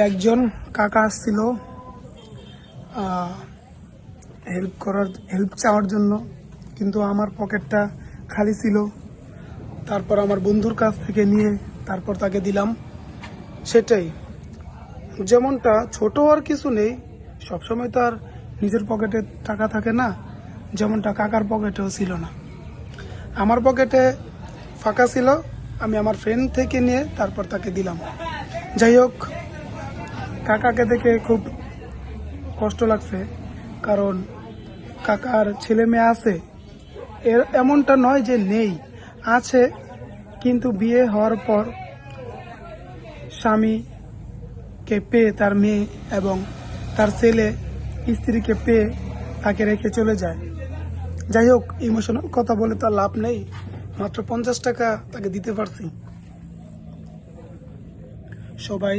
একজন কাকা আসছিল হেল্প চাওয়ার জন্য, কিন্তু আমার পকেটটা খালি ছিল। তারপর আমার বন্ধুর কাছ থেকে নিয়ে তারপর তাকে দিলাম। সেটাই, যেমনটা ছোট আর কিছু নেই, সবসময় তো আর নিজের পকেটে টাকা থাকে না, যেমনটা কাকার পকেটেও ছিল না। আমার পকেটে ফাঁকা ছিল, আমি আমার ফ্রেন্ড থেকে নিয়ে তারপর তাকে দিলাম। যাই হোক, কাকাকে দেখে খুব কষ্ট লাগছে, কারণ কাকার ছেলে মেয়ে আছে, এমনটা নয় যে নেই, আছে, কিন্তু বিয়ে হওয়ার পর স্বামীকে পেয়ে তার মেয়ে এবং তার ছেলে স্ত্রীকে পেয়ে তাকে রেখে চলে যায়। যাই হোক, ইমোশনাল কথা বলে তো লাভ নেই, মাত্র 50 টাকা তাকে দিতে পারছি। সবাই